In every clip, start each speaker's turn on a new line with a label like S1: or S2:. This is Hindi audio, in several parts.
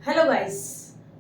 S1: Hello guys,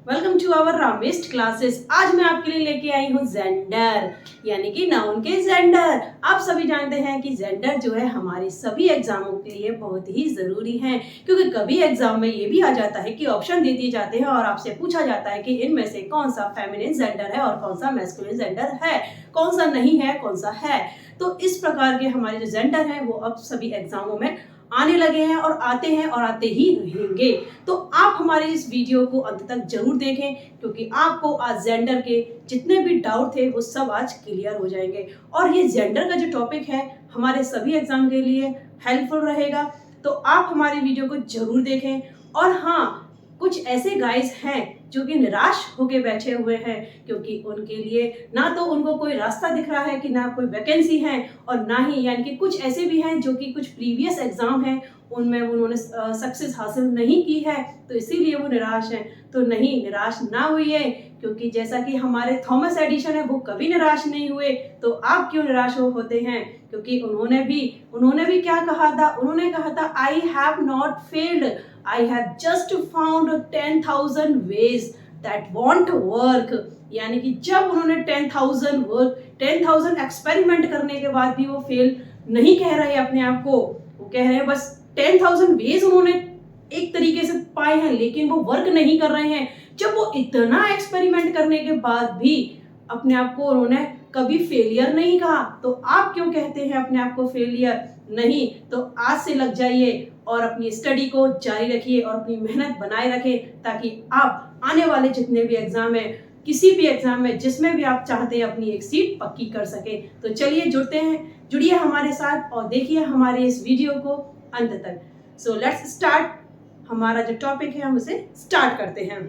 S1: welcome to our रामिस्ट क्लासेस। आज मैं आपके लिए लेके आई हूँ जेंडर यानी कि नाउन के जेंडर। आप सभी जानते हैं कि जेंडर जो है हमारे सभी एग्जामों के लिए बहुत ही जरूरी है, क्योंकि कभी एग्जाम में ये भी आ जाता है कि ऑप्शन दे दिए जाते हैं और आपसे पूछा जाता है कि इनमें से कौन सा फेमिनिन जेंडर है और कौन सा मैस्कुलिन जेंडर है, कौन सा नहीं है, कौन सा है। तो इस प्रकार के हमारे जो जेंडर हैं वो अब सभी एग्जामों में आने लगे हैं और आते हैं और आते ही रहेंगे। तो आप हमारे इस वीडियो को अंत तक जरूर देखें, क्योंकि आपको आज जेंडर के जितने भी डाउट थे वो सब आज क्लियर हो जाएंगे। और ये जेंडर का जो टॉपिक है हमारे सभी एग्जाम के लिए हेल्पफुल रहेगा, तो आप हमारे वीडियो को जरूर देखें। और हाँ, कुछ ऐसे गाइस हैं जो कि निराश होके बैठे हुए हैं, क्योंकि उनके लिए ना तो उनको कोई रास्ता दिख रहा है कि ना कोई वैकेंसी है, और ना ही यानी कि कुछ ऐसे भी हैं जो कि कुछ प्रीवियस एग्जाम हैं उनमें उन्होंने सक्सेस हासिल नहीं की है, तो इसीलिए वो निराश हैं। तो नहीं, निराश ना हुई, क्योंकि जैसा कि हमारे थॉमस एडिसन है वो कभी निराश नहीं हुए। तो आप क्यों निराश होते हैं? क्योंकि उन्होंने भी क्या कहा था? उन्होंने कहा था I have not failed, I have just found 10,000 ways that won't work। यानी कि जब उन्होंने 10,000 एक्सपेरिमेंट करने के बाद भी वो फेल नहीं कह रहे अपने आप को, वो कह रहे हैं बस 10,000 वेज उन्होंने एक तरीके से पाए हैं, लेकिन वो वर्क नहीं कर रहे हैं। जब वो इतना एक्सपेरिमेंट करने के बाद भी अपने आप को उन्होंने कभी फेलियर नहीं कहा, तो आप क्यों कहते हैं अपने आप को फेलियर? नहीं, तो आज से लग जाइए और अपनी स्टडी को जारी रखिए और अपनी मेहनत बनाए रखें, ताकि आप आने वाले जितने भी एग्जाम है, किसी भी एग्जाम में जिसमें भी आप चाहते हैं अपनी एक सीट पक्की कर सके। तो चलिए जुड़िए हमारे साथ और देखिए हमारे इस वीडियो को अंत तक। So let's start. हमारा जो टॉपिक है हम उसे स्टार्ट करते हैं।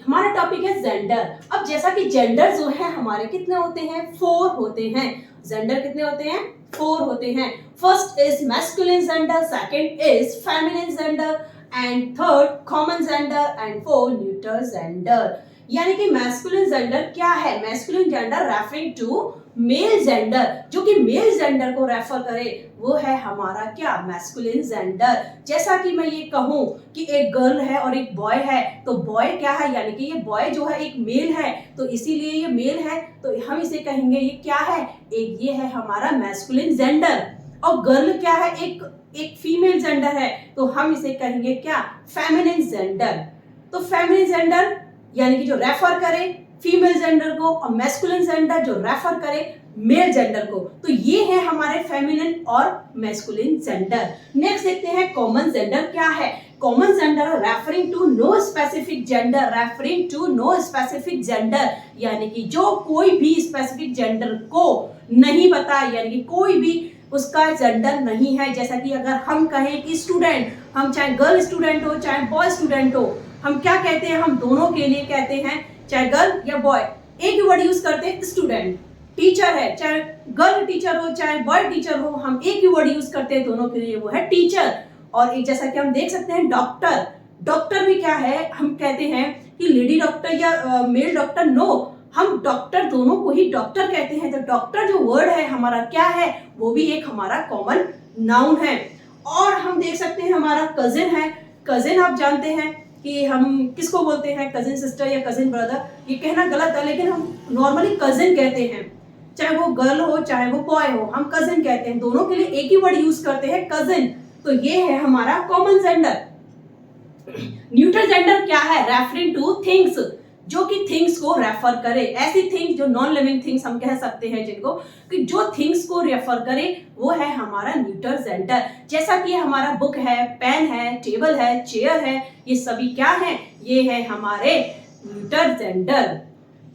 S1: हमारा टॉपिक है जेंडर। अब जैसा कि जेंडर जो है हमारे कितने होते हैं? 4 होते हैं। जेंडर कितने होते हैं? 4 होते हैं। First is masculine gender, second is feminine gender, and third common gender, and fourth neutral gender. यानी कि मैस्कुलिन जेंडर क्या है? Masculine gender referring to male gender, जो कि मेल जेंडर को रेफर करे, वो है हमारा क्या? Masculine gender. जैसा कि मैं ये कहूं कि एक गर्ल है और एक बॉय है, तो बॉय क्या है? यानी कि ये बॉय जो है एक मेल है, तो इसीलिए ये मेल है, तो हम इसे कहेंगे ये क्या है? ये है हमारा मैस्कुलिन जेंडर। और गर्ल क्या है? एक फीमेल जेंडर है, तो हम इसे कहेंगे क्या? Feminine gender. तो फेमिनिन जेंडर यानी कि जो रेफर करे फीमेल जेंडर को, और मैस्कुलिन जेंडर जो रेफर करे मेल जेंडर को। तो ये है हमारे फेमिनिन और मैस्कुलिन जेंडर। नेक्स्ट देखते हैं कॉमन जेंडर क्या है। Common gender referring to no specific gender, referring to no specific gender, यानी कि जो कोई भी स्पेसिफिक जेंडर को नहीं पता, यानी कि कोई भी उसका जेंडर नहीं है। जैसा कि अगर हम कहें कि स्टूडेंट, हम चाहे गर्ल स्टूडेंट हो चाहे बॉय स्टूडेंट हो, हम क्या कहते हैं? हम दोनों के लिए कहते हैं, चाहे गर्ल या बॉय, एक ही वर्ड यूज करते हैं स्टूडेंट। टीचर है, चाहे गर्ल टीचर हो चाहे बॉय टीचर हो, हम एक ही वर्ड यूज करते हैं दोनों के लिए, वो है टीचर। और एक जैसा कि हम देख सकते हैं डॉक्टर, डॉक्टर भी क्या है? हम कहते हैं कि लेडी डॉक्टर या मेल डॉक्टर, नो, हम डॉक्टर दोनों को ही डॉक्टर कहते हैं। तो डॉक्टर जो वर्ड है हमारा क्या है? वो भी एक हमारा कॉमन नाउन है। और हम देख सकते हैं हमारा कजिन है। कजिन आप जानते हैं कि हम किसको बोलते हैं? कजिन सिस्टर या कजिन ब्रदर। ये कहना गलत है, लेकिन हम नॉर्मली कजिन कहते हैं, चाहे वो गर्ल हो चाहे वो बॉय हो, हम कजिन कहते हैं। दोनों के लिए एक ही वर्ड यूज करते हैं, कजिन। तो ये है हमारा कॉमन जेंडर। न्यूट्रल जेंडर क्या है? रेफरिंग टू थिंग्स, जो कि थिंग्स को रेफर करे। ऐसी थिंग्स जो नॉन लिविंग थिंग्स हम कह सकते हैं जिनको, कि जो थिंग्स को रेफर करे वो है हमारा न्यूट्रल जेंडर। जैसा कि हमारा बुक है, पेन है, टेबल है, चेयर है, ये सभी क्या है? ये है हमारे न्यूट्रल जेंडर।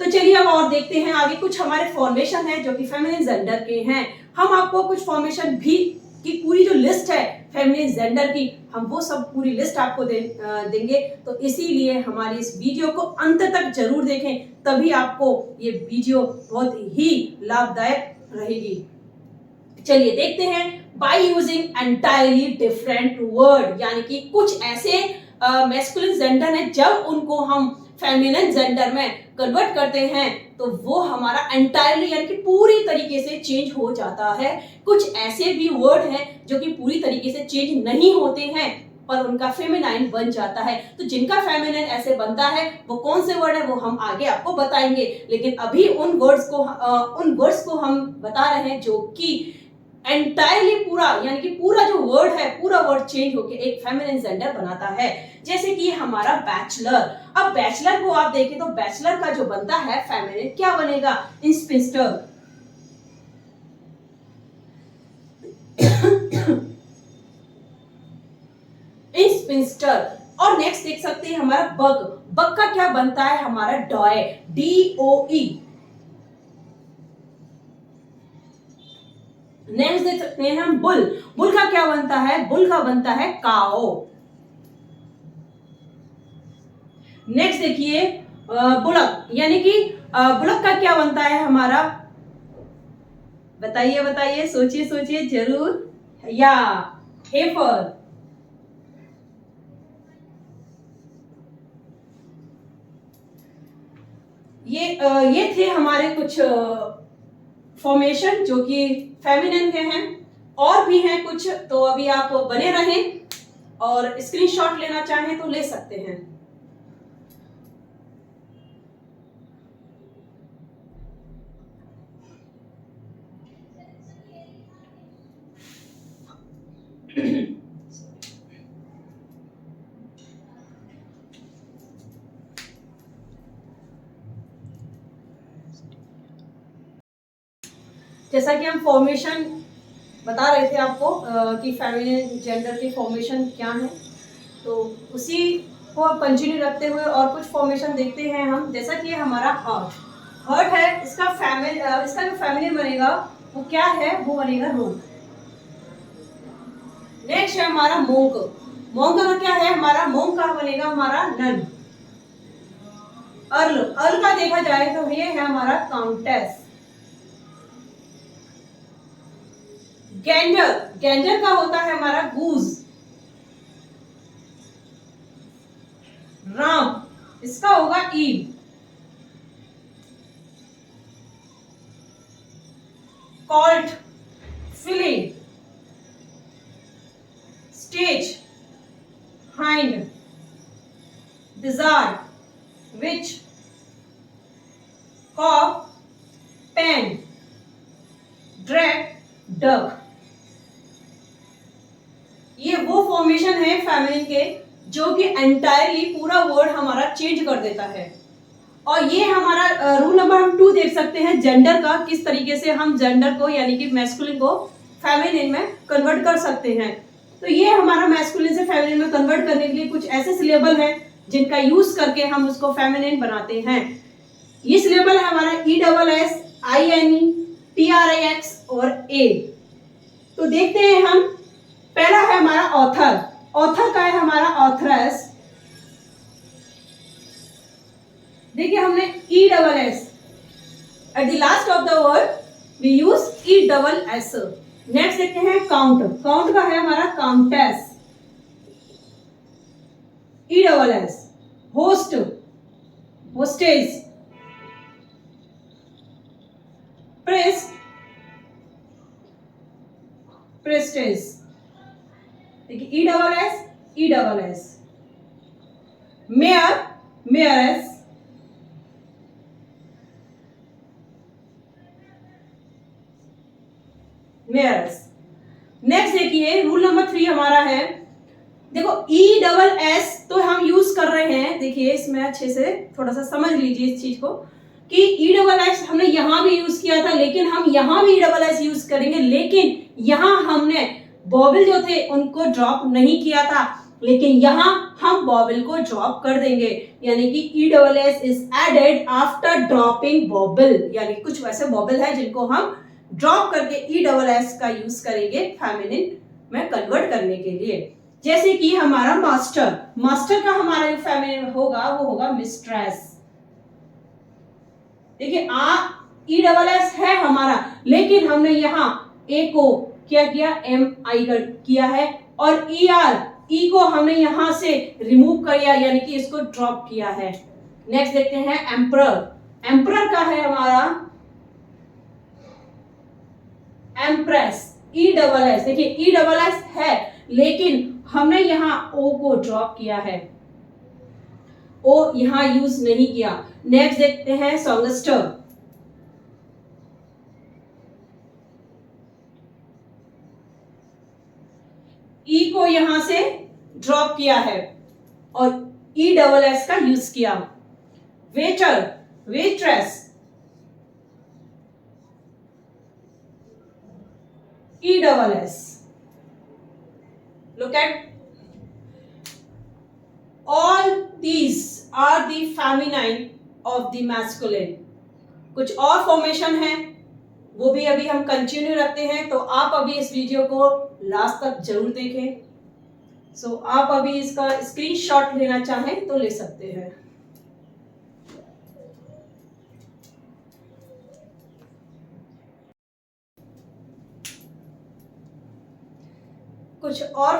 S1: तो चलिए अब और देखते हैं आगे। कुछ हमारे फॉर्मेशन है जो कि फेमिनिन जेंडर के हैं। हम आपको कुछ फॉर्मेशन भी की पूरी जो लिस्ट है फेमिनिन जेंडर की, हम वो सब पूरी लिस्ट आपको देंगे। तो इसीलिए हमारी इस वीडियो को अंत तक जरूर देखें, तभी आपको ये वीडियो बहुत ही लाभदायक रहेगी। चलिए देखते हैं। By using entirely different word, यानी कि कुछ ऐसे मैस्कुलिन जेंडर है जब उनको हम फेमिनिन जेंडर में कन्वर्ट करते हैं तो वो हमारा एंटायरली यानी कि पूरी तरीके से चेंज हो जाता है। कुछ ऐसे भी वर्ड हैं जो कि पूरी तरीके से चेंज नहीं होते हैं, पर उनका फेमिनाइन बन जाता है। तो जिनका फेमिनाइन ऐसे बनता है वो कौन से वर्ड है वो हम आगे आपको बताएंगे, लेकिन अभी उन वर्ड्स को हम बता रहे हैं जो कि एंटायरली पूरा यानी कि पूरा जो वर्ड है पूरा वर्ड चेंज होकर एक फेमिनिन जेंडर बनाता है। जैसे कि हमारा बैचलर, अब बैचलर को आप देखें तो बैचलर का जो बनता है फेमिनिन क्या बनेगा, इंस्पिंस्टर। इंस्पिंस्टर। और नेक्स्ट देख सकते हैं हमारा बग, बग का क्या बनता है हमारा डॉय, DOE। नेक्स्ट देख सकते हैं हम बुल, बुल का क्या बनता है, बुल का बनता है काओ। नेक्स्ट देखिए बुलक, यानी कि बुलक का क्या बनता है हमारा, बताइए बताइए, सोचिए सोचिए जरूर, या हेफर। ये थे हमारे कुछ फॉर्मेशन जो कि फेमिनिन के हैं, और भी हैं कुछ, तो अभी आप बने रहें और स्क्रीनशॉट लेना चाहें तो ले सकते हैं। जैसा कि हम फॉर्मेशन बता रहे थे आपको कि फेमिनिन जेंडर की फॉर्मेशन क्या है, तो उसी को कंटिन्यू रखते हुए और कुछ फॉर्मेशन देखते हैं हम। जैसा कि हमारा हर्ट, हर्ट है, इसका जो फेमिनिन बनेगा वो क्या है, वो बनेगा रोग। नेक्स्ट है हमारा मोंक, मोंक का क्या है हमारा, मोंक का बनेगा हमारा नन। अर्ल, अर्ल का देखा जाए तो ये है हमारा काउंटेस। गैंडर, गैंडर का होता है हमारा गूज। राम, इसका होगा ewe. Colt, filly. Stag, hind. Wizard, witch. Cock, pen. Drake, duck. ये वो फॉर्मेशन है फेमिनिन के जो कि एंटायरली पूरा वर्ड हमारा चेंज कर देता है। और ये हमारा रूल नंबर हम 2 देख सकते हैं जेंडर का, किस तरीके से हम जेंडर को यानी कि मैस्कुलिन को फेमिनिन में कन्वर्ट कर सकते हैं। तो ये हमारा मैस्कुलिन से फेमिनिन में कन्वर्ट करने के लिए कुछ ऐसे सिलेबल हैं जिनका यूज करके हम उसको फेमिनिन बनाते हैं। ये सिलेबल है हमारा ESSINE, TRIX और A। तो देखते हैं हम, पहला है हमारा ऑथर, ऑथर का है हमारा ऑथरस। देखिए हमने ESS at the last of the word we use ESS। Next देखते हैं काउंट, काउंट का है हमारा countess, ESS। Host, hostess. Priest, priestess. देखिए ESS। Mayor, mayoress. Mayoress. Next देखिए रूल नंबर 3 हमारा है, देखो ESS तो हम यूज कर रहे हैं, देखिए इसमें अच्छे से थोड़ा सा समझ लीजिए इस चीज को कि ESS हमने यहां भी यूज किया था, लेकिन हम यहां भी ESS यूज करेंगे, लेकिन यहां हमने बॉबल जो थे उनको ड्रॉप नहीं किया था, लेकिन यहां हम बॉबल को ड्रॉप कर देंगे, यानी कि ESS is added after dropping vowel, यानी कुछ वैसे बॉबल है जिनको हम ड्रॉप करके ESS का यूज करेंगे फेमिनिन में कन्वर्ट करने के लिए। जैसे कि हमारा मास्टर, मास्टर का हमारा जो फेमिनिन होगा वो होगा मिस्ट्रेस। देखिए ESS है हमारा, लेकिन हमने यहाँ A को क्या किया, MI किया है, और E को हमने यहां से रिमूव कर दिया, यानी कि इसको ड्रॉप किया है। नेक्स्ट देखते हैं एम्परर, एम्परर का है हमारा एम्प्रेस, ESS। देखिए ESS है, लेकिन हमने यहाँ ओ को ड्रॉप किया है, ओ यहाँ यूज नहीं किया। नेक्स्ट देखते हैं सॉन्गस्टर। ई को यहां से ड्रॉप किया है और ई डबल एस का यूज किया। Waiter, waitress, E double S. Look at all these are the feminine of the masculine। कुछ और फॉर्मेशन है वो भी अभी हम कंटिन्यू रखते हैं, तो आप अभी इस वीडियो को लास्ट तक जरूर देखें। सो आप अभी इसका स्क्रीनशॉट लेना चाहें तो ले सकते हैं। कुछ और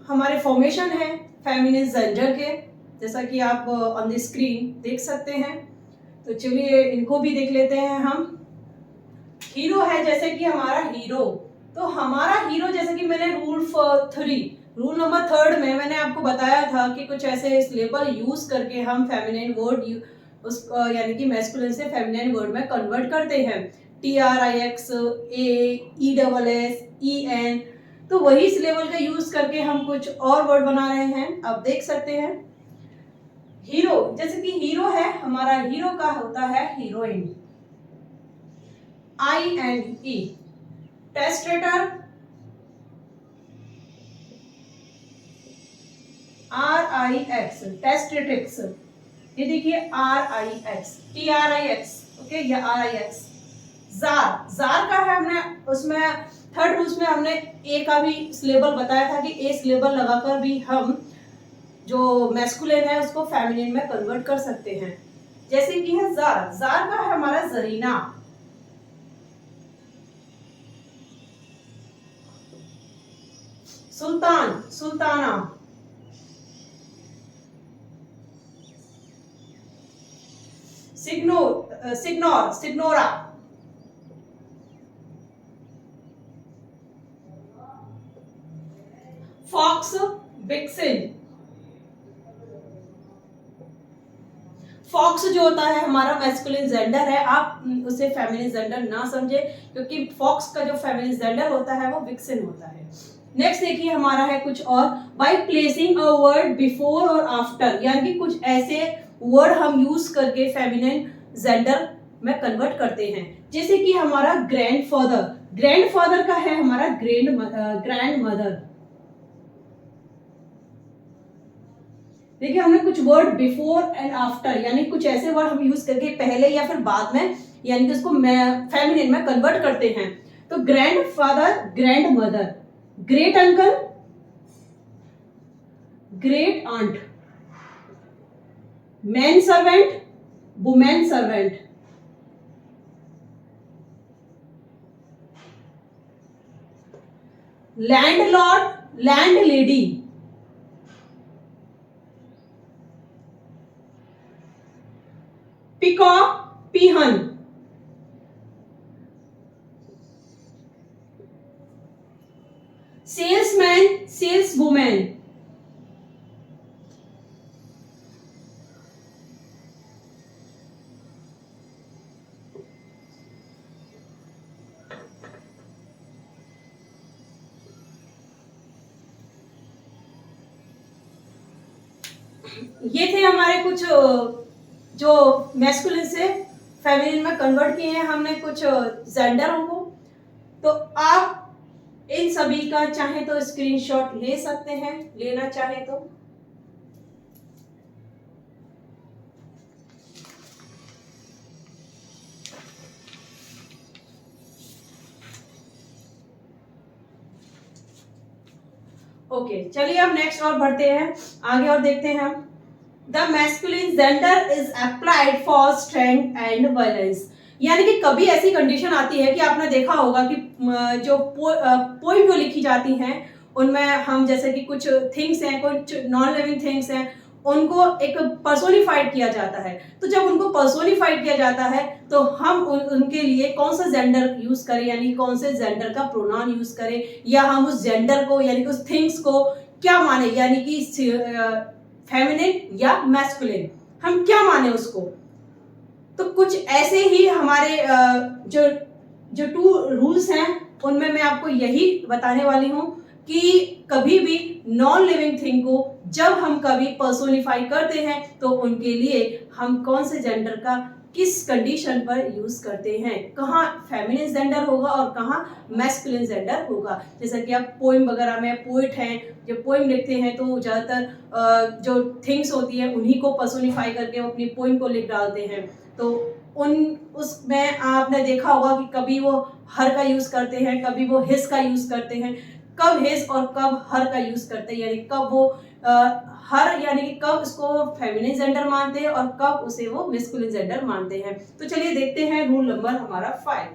S1: हमारे फॉर्मेशन है फेमिनिन जेंडर के, जैसा कि आप ऑन द स्क्रीन देख सकते हैं। तो चलिए इनको भी देख लेते हैं हम। हीरो है जैसे कि हमारा हीरो, तो हमारा हीरो जैसे कि मैंने रूल नंबर 3 में मैंने आपको बताया था कि कुछ ऐसे लेबल यूज करके हम फेमिनिन वर्ड उस यानी कि मैस्कुलिन से फेमिनिन वर्ड में कन्वर्ट करते हैं। TRIX, AESS, EN, तो वही इस लेवल का यूज करके हम कुछ और वर्ड बना रहे हैं। अब देख सकते हैं हीरो, जैसे कि हीरो है हमारा, हीरो का होता है हीरोइन, INE। टेस्टेटर, RIX, टेस्टेटिक्स, ये देखिए RIX, TRIX, ओके, या RIX। जार, जार का है हमने उसमें 3rd रूल्स में हमने ए का भी सिलेबल बताया था कि ए सिलेबल लगाकर भी हम जो मैस्कुलिन है उसको फेमिनिन में कन्वर्ट कर सकते हैं। जैसे कि है जार, जार का है हमारा जरीना। सुल्तान, Sultana. Signor, Signora. Fox, विक्सिन। Fox जो होता है हमारा मैस्कुलिन जेंडर है, आप उसे फेमिनिन जेंडर ना समझे, क्योंकि फॉक्स का जो फेमिनिन जेंडर होता है वो विक्सिन होता है। नेक्स्ट देखिए हमारा है कुछ और, by placing a word before और आफ्टर, यानी कि कुछ ऐसे वर्ड हम यूज करके फेमिनिन जेंडर में कन्वर्ट करते हैं। जैसे कि हमारा ग्रैंडफादर, ग्रैंडफादर का है हमारा ग्रैंड मदर। देखिए हमने कुछ वर्ड बिफोर एंड आफ्टर, यानी कुछ ऐसे वर्ड हम यूज करके पहले या फिर बाद में, यानी कि उसको फेमिनिन में कन्वर्ट करते हैं। तो grandfather, grand mother, great uncle, great aunt, man servant, women servant, landlord, land lady, peacock, peahen, salesman, saleswomen, ये थे हमारे कुछ जो मैस्कुलिन से फेमिनिन में कन्वर्ट किए हैं हमने कुछ जेंडरों को। तो आप इन सभी का चाहे तो स्क्रीनशॉट ले सकते हैं, लेना चाहे तो। ओके, चलिए अब नेक्स्ट और बढ़ते हैं आगे और देखते हैं हम। The masculine gender is applied for strength and violence, यानी कि कभी ऐसी कंडीशन आती है कि आपने देखा होगा कि जो पोइम जो लिखी जाती हैं उनमें हम जैसे कि कुछ थिंग्स हैं, कुछ नॉन लिविंग थिंग्स हैं, उनको एक पर्सोनिफाइड किया जाता है। तो जब उनको पर्सोनिफाइड किया जाता है तो हम उनके लिए कौन सा जेंडर यूज करें, यानी कौन से जेंडर का प्रोनाउन यूज करें, या हम उस जेंडर को यानी कि उस थिंग्स को क्या माने, यानी कि फेमिनिन या मैस्कुलिन, हम क्या माने उसको। तो कुछ ऐसे ही हमारे जो 2 रूल्स हैं उनमें मैं आपको यही बताने वाली हूं कि कभी भी नॉन लिविंग थिंग को जब हम कभी पर्सोनिफाई करते हैं तो उनके लिए हम कौन से जेंडर का किस कंडीशन पर यूज करते हैं, कहाँ फेमिनिन जेंडर होगा और कहाँ मैस्कुलिन जेंडर होगा। जैसा कि आप पोइम वगैरह में पोइट हैं, जब पोइम लिखते हैं तो ज़्यादातर जो थिंग्स होती है उन्हीं को पर्सोनिफाई करके वो अपनी पोइम को लिख डालते हैं। तो उसमें आपने देखा होगा कि कभी वो हर का यूज करते हैं, कभी वो हिज का यूज करते हैं। कब हिज और कब हर का यूज करते हैं, यानी कब वो हर यानी कि कब उसको फेमिनिन जेंडर मानते हैं और कब उसे वो मैस्कुलिन जेंडर मानते हैं। तो चलिए देखते हैं रूल नंबर हमारा 5।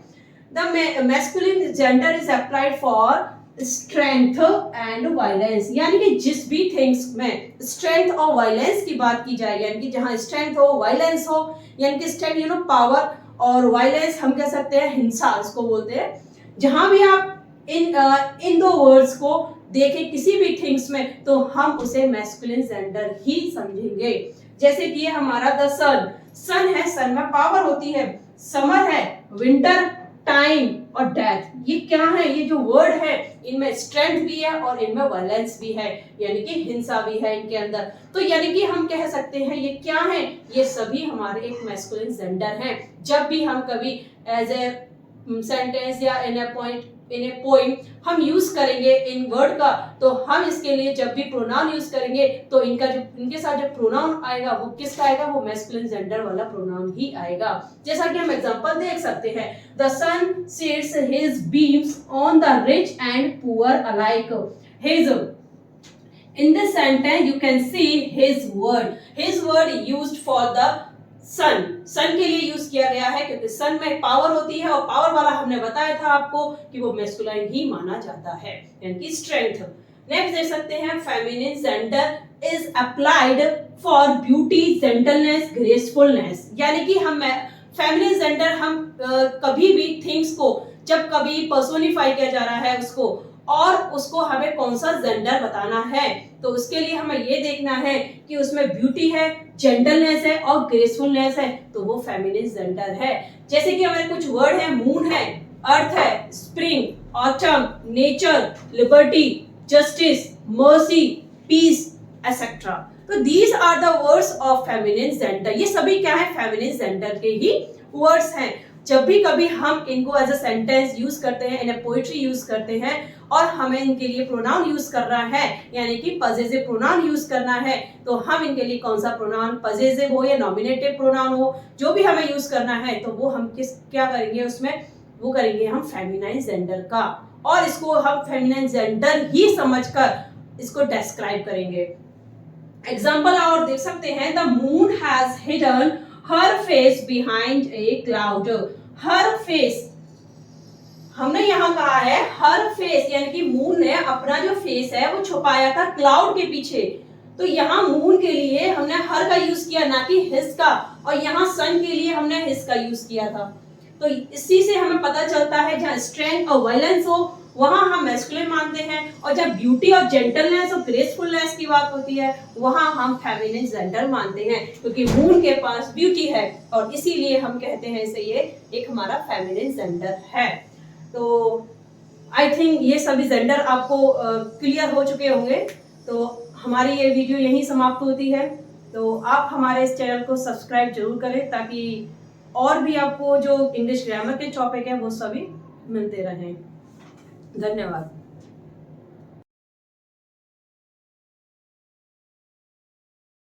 S1: The masculine gender is applied for strength and violence, यानी कि जिस भी थिंग्स में स्ट्रेंथ और वायलेंस की बात की जाए, यानी कि जहां स्ट्रेंथ हो वायलेंस हो, यानी कि स्ट्रेंथ पावर और वायलेंस हम कह सकते हैं हिंसा इसको बोलते हैं। जहां भी आप इन 2 वर्ड्स को देखें किसी भी थिंग्स में तो हम उसे मैस्कुलिन जेंडर ही समझेंगे। जैसे कि हमारा द सन है, सन में पावर होती है, समर है, विंटर, टाइम और डेथ। ये क्या है, ये जो वर्ड है इनमें स्ट्रेंथ भी है और इनमें वायलेंस भी है, यानी कि हिंसा भी है इनके अंदर। तो यानी कि हम कह सकते हैं ये क्या है, ये सभी हमारे एक मैस्कुलिन जेंडर हैं। जब भी हम कभी एज ए सेंटेंस या इन ए पोइम हम यूज करेंगे इन वर्ड का, तो हम इसके लिए जब भी प्रोनाउन यूज करेंगे तो इनके साथ जो प्रोनाउन आएगा वो किसका आएगा, वो मैस्कुलिन जेंडर वाला प्रोनाउन ही आएगा। जैसा कि हम एग्जांपल देख सकते हैं, the sun sheds his beams on the rich and poor alike. His, in this sentence you can see his word used for the सन के लिए यूज किया गया है क्योंकि सन में पावर होती है और पावर वाला हमने बताया था आपको कि वो मैस्कुलाइन ही माना जाता है, यानी कि स्ट्रेंथ। नेक्स्ट देख सकते हैं, feminine gender is applied for beauty, gentleness, gracefulness, यानी कि हम फेमिनिन जेंडर हम कभी भी थिंग्स को जब कभी पर्सोनिफाई किया जा रहा है उसको और उसको हमें कौन सा जेंडर बताना है, तो उसके लिए हमें ये देखना है कि उसमें ब्यूटी है, जेंटलनेस है और ग्रेसफुलनेस है, तो वो फेमिनिन जेंडर है। जैसे कि हमारे कुछ वर्ड है, मून है, अर्थ है, spring, autumn, nature, liberty, justice, mercy, peace etcetera. तो these are the words of feminine gender. ये सभी क्या है, फेमिनिन जेंडर के ही वर्ड्स हैं। जब भी कभी हम इनको एज अ सेंटेंस यूज करते हैं, इन ए पोएट्री यूज करते हैं और हमें इनके लिए प्रोनाउन यूज करना है, यानी कि पजेसिव प्रोनाउन यूज करना है, तो हम इनके लिए कौन सा प्रोनाउन, पजेसिव हो या नॉमिनेटिव प्रोनाउन हो, जो भी हमें यूज करना है तो वो हम क्या करेंगे उसमें, वो करेंगे हम फेमिनाइन जेंडर का, और इसको हम फेमिनाइन जेंडर ही समझकर इसको डिस्क्राइब करेंगे। एग्जाम्पल और देख सकते हैं, the moon has hidden her face behind a cloud. Her face हमने यहाँ कहा है, हर फेस यानी कि मून ने अपना जो फेस है वो छुपाया था क्लाउड के पीछे। तो यहाँ मून के लिए हमने हर का यूज किया, ना कि हिज का, और यहाँ सन के लिए हमने हिज का यूज किया था। तो इसी से हमें पता चलता है जहाँ स्ट्रेंथ और वायलेंस हो वहां हम मैस्कुलिन मानते हैं, और जब ब्यूटी और जेंटलनेस और ग्रेसफुलनेस की बात होती है वहां हम फेमिनिन जेंडर मानते हैं, क्योंकि मून के पास ब्यूटी है और इसीलिए हम कहते हैं इसे ये एक हमारा फेमिनिन जेंडर है। तो आई थिंक ये सभी जेंडर आपको क्लियर हो चुके होंगे। तो हमारी ये वीडियो यहीं समाप्त होती है। तो आप हमारे इस चैनल को सब्सक्राइब जरूर करें ताकि और भी आपको जो इंग्लिश ग्रामर के टॉपिक है वो सभी मिलते रहें। धन्यवाद।